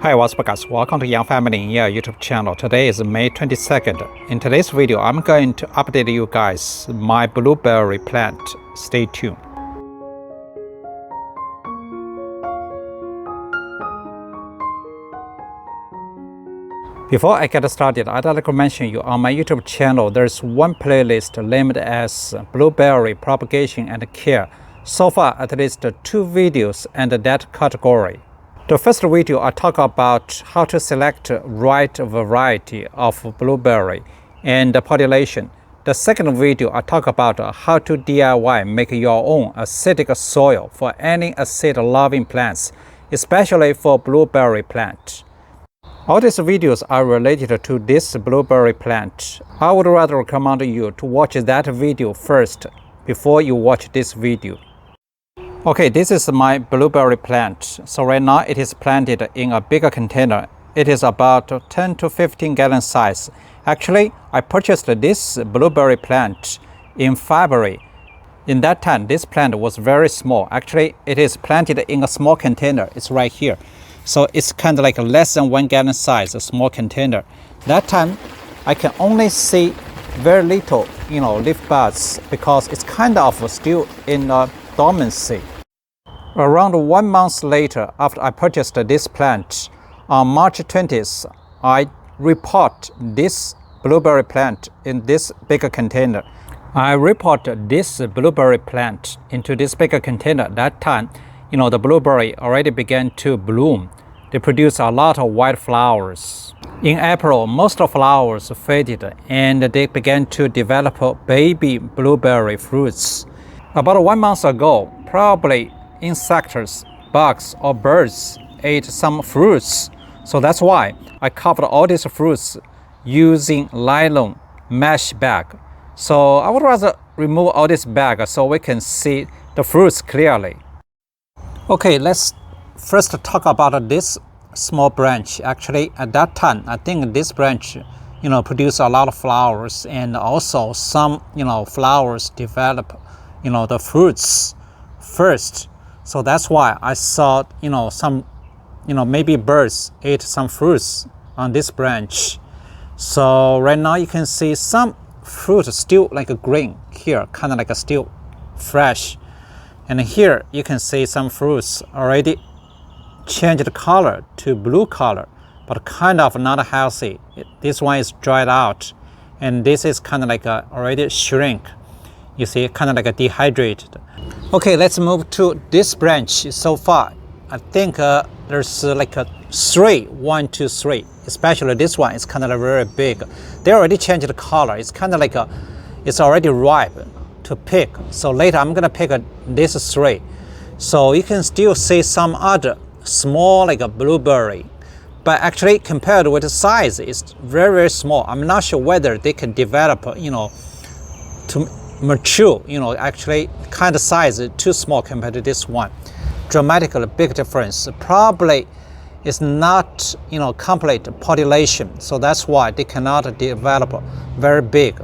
Hi, what's up guys? Welcome to Young Family in Year YouTube channel. Today is May 22nd. In today's video, I'm going to update you guys my blueberry plant. Stay tuned. Before I get started, I'd like to mention you on my YouTube channel, there's one playlist named as Blueberry Propagation and Care. So far, at least 2 videos under that category. The first video, I talk about how to select right variety of blueberry and pollination. The second video, I talk about how to DIY make your own acidic soil for any acid-loving plants, especially for blueberry plant. All these videos are related to this blueberry plant. I would rather recommend you to watch that video first before you watch this video. Okay, this is my blueberry plant. So right now it is planted in a bigger container. It is about 10 to 15 gallon size. Actually, I purchased this blueberry plant in February. In that time, this plant was very small. Actually, it is planted in a small container. It's right here. So it's kind of like a less than 1 gallon size, a small container. That time, I can only see very little, leaf buds because it's kind of still in dormancy. Around 1 month later, after I purchased this plant, on March 20th, I repot this blueberry plant in this bigger container. I repot this blueberry plant into this bigger container. That time, the blueberry already began to bloom. They produce a lot of white flowers. In April, most of the flowers faded and they began to develop baby blueberry fruits. About 1 month ago, probably insects, bugs, or birds ate some fruits. So that's why I covered all these fruits using nylon mesh bag. So I would rather remove all this bag so we can see the fruits clearly. Okay, let's first talk about this small branch. Actually, at that time, I think this branch, produced a lot of flowers, and also some, flowers develop, the fruits first. So that's why I saw, some, maybe birds ate some fruits on this branch. So right now you can see some fruit still like a green here, kind of like a still fresh. And here you can see some fruits already changed color to blue color, but kind of not healthy. This one is dried out, and this is kind of like already shrink. You see, kind of like a dehydrated. Okay, let's move to this branch. So far, I think there's like a 1, 2, 3. Especially this one is kind of very big. They already changed the color. It's kind of like it's already ripe to pick. So later I'm gonna pick this 3. So you can still see some other small like a blueberry, but actually compared with the size, it's very, very small. I'm not sure whether they can develop, to mature, actually kind of size is too small compared to this one. Dramatically big difference. Probably it's not, complete pollination. So that's why they cannot develop very big.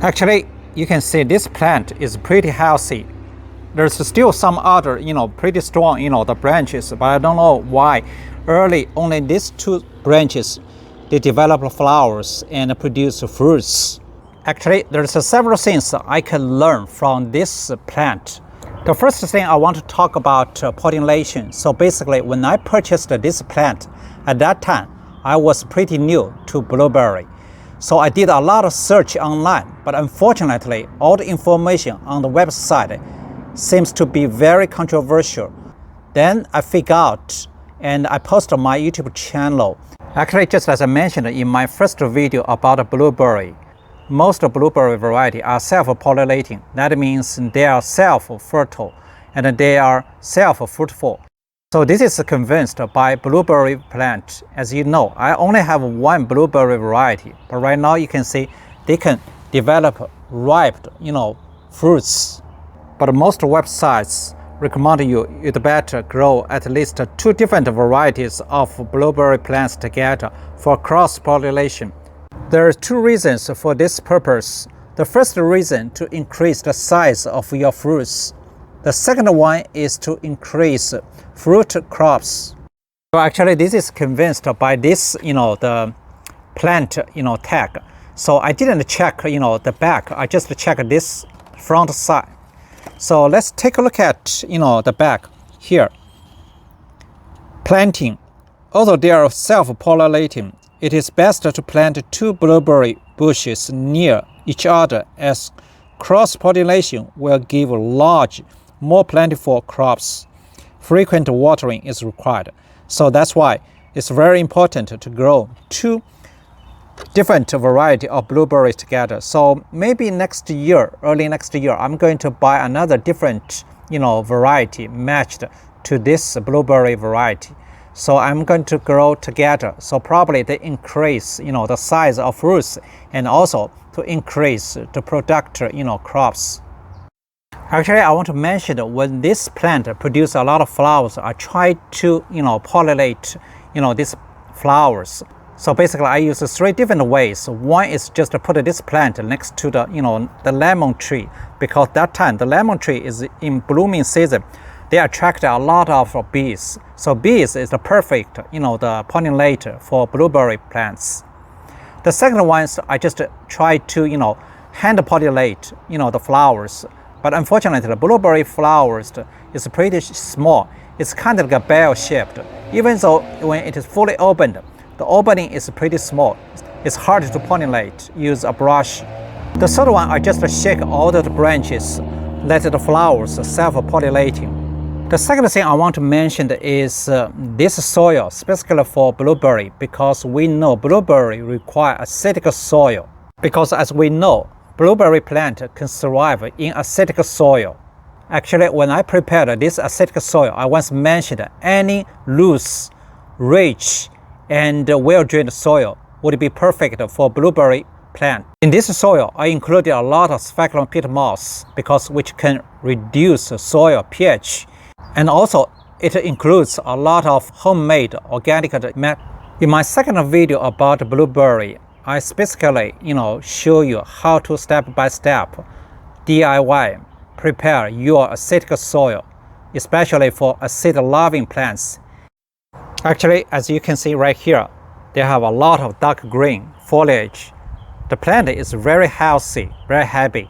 Actually, you can see this plant is pretty healthy. There's still some other, pretty strong, the branches, but I don't know why. Early, only these 2 branches, they develop flowers and produce fruits. Actually, there's several things I can learn from this plant. The first thing I want to talk about pollination. So basically, when I purchased this plant, at that time, I was pretty new to blueberry. So I did a lot of search online, but unfortunately, all the information on the website seems to be very controversial. Then I figured out and I posted on my YouTube channel. Actually, just as I mentioned in my first video about blueberry, most blueberry varieties are self-pollinating. That means they are self-fertile and they are self-fruitful. So this is convinced by blueberry plant. As you know, I only have 1 blueberry variety, but right now you can see they can develop ripe, fruits. But most websites recommend you'd better grow at least 2 different varieties of blueberry plants together for cross-pollination. There are 2 reasons for this purpose. The first reason to increase the size of your fruits. The second one is to increase fruit crops. So actually this is convinced by this, the plant, tag. So I didn't check, the back. I just checked this front side. So let's take a look at, the back here. Planting. Although they are self-pollinating, it is best to plant 2 blueberry bushes near each other, as cross-pollination will give large, more plentiful crops. Frequent watering is required. So that's why it's very important to grow 2 different variety of blueberries together. So maybe next year, early next year, I'm going to buy another different, variety matched to this blueberry variety. So I'm going to grow together. So probably they increase, the size of fruits, and also to increase the product, crops. Actually, I want to mention that when this plant produces a lot of flowers, I try to, pollinate, these flowers. So basically, I use 3 different ways. One is just to put this plant next to the, the lemon tree, because that time the lemon tree is in blooming season. They attract a lot of bees. So bees is the perfect, the pollinator for blueberry plants. The second one is I just try to, hand pollinate, the flowers. But unfortunately, the blueberry flowers is pretty small. It's kind of like a bell-shaped. Even though when it is fully opened, the opening is pretty small. It's hard to pollinate. Use a brush. The third one, I just shake all the branches, let the flowers self-pollinating. The second thing I want to mention is this soil, specifically for blueberry, because we know blueberry require acidic soil. Because as we know, blueberry plant can survive in acidic soil. Actually, when I prepared this acidic soil, I once mentioned any loose, rich, and well-drained soil would be perfect for blueberry plant. In this soil, I included a lot of speculum peat moss which can reduce soil pH. And also, it includes a lot of homemade organic matter. In my second video about blueberry, I specifically, show you how to step by step DIY prepare your acidic soil, especially for acid-loving plants. Actually, as you can see right here, they have a lot of dark green foliage. The plant is very healthy, very happy.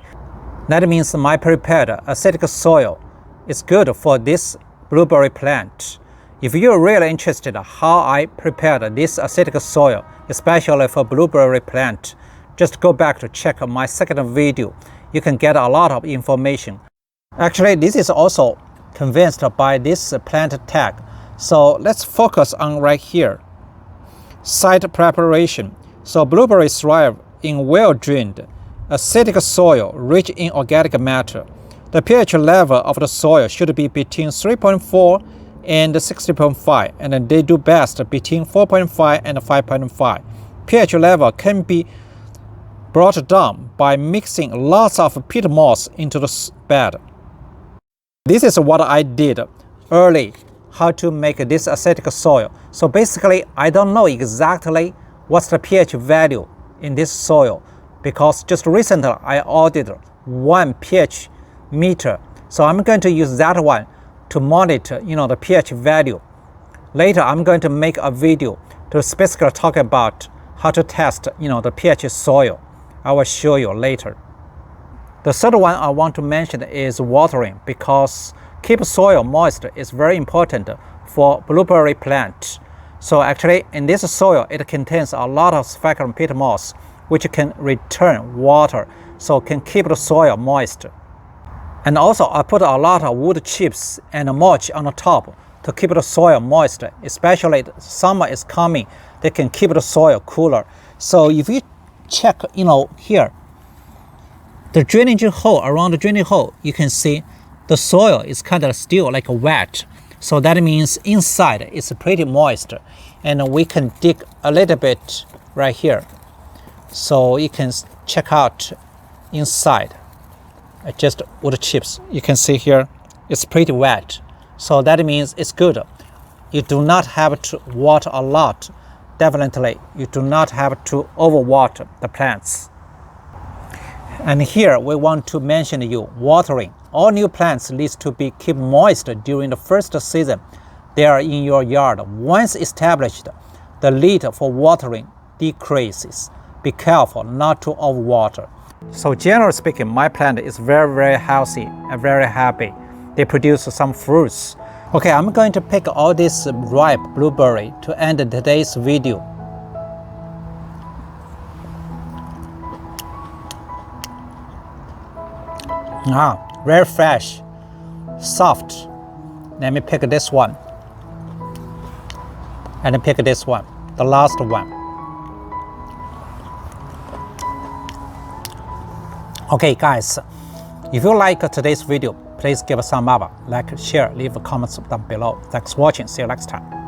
That means my prepared acidic soil is good for this blueberry plant. If you're really interested in how I prepared this acidic soil, especially for blueberry plant, just go back to check my second video. You can get a lot of information. Actually, this is also convinced by this plant tag. So let's focus on right here. Site preparation. So blueberries thrive in well-drained, acidic soil rich in organic matter. The pH level of the soil should be between 3.4 and 60.5, and they do best between 4.5 and 5.5. pH level can be brought down by mixing lots of peat moss into the bed. This is what I did early, how to make this acidic soil. So basically, I don't know exactly what's the pH value in this soil, because just recently I ordered 1 pH meter. So I'm going to use that one to monitor, the pH value. Later, I'm going to make a video to specifically talk about how to test, the pH soil. I will show you later. The third one I want to mention is watering, because keep soil moist is very important for blueberry plant. So actually, in this soil, it contains a lot of speculum peat moss, which can return water, so can keep the soil moist. And also, I put a lot of wood chips and mulch on the top to keep the soil moist, especially summer is coming. They can keep the soil cooler. So if you check, here, the drainage hole, around the drainage hole, you can see the soil is kind of still like wet. So that means inside it's pretty moist. And we can dig a little bit right here. So you can check out inside. Just wood chips. You can see here, it's pretty wet. So that means it's good. You do not have to water a lot. Definitely, you do not have to overwater the plants. And here we want to mention you watering. All new plants need to be kept moist during the first season. they are in your yard. Once established, the need for watering decreases. Be careful not to overwater. So generally speaking, my plant is very healthy and very happy. They produce some fruits. Okay, I'm going to pick all this ripe blueberry to end today's video. Very fresh, soft. Let me pick this one. And pick this one, the last one. Okay guys, if you like today's video, please give a thumb up, like, share, leave comments down below. Thanks for watching. See you next time.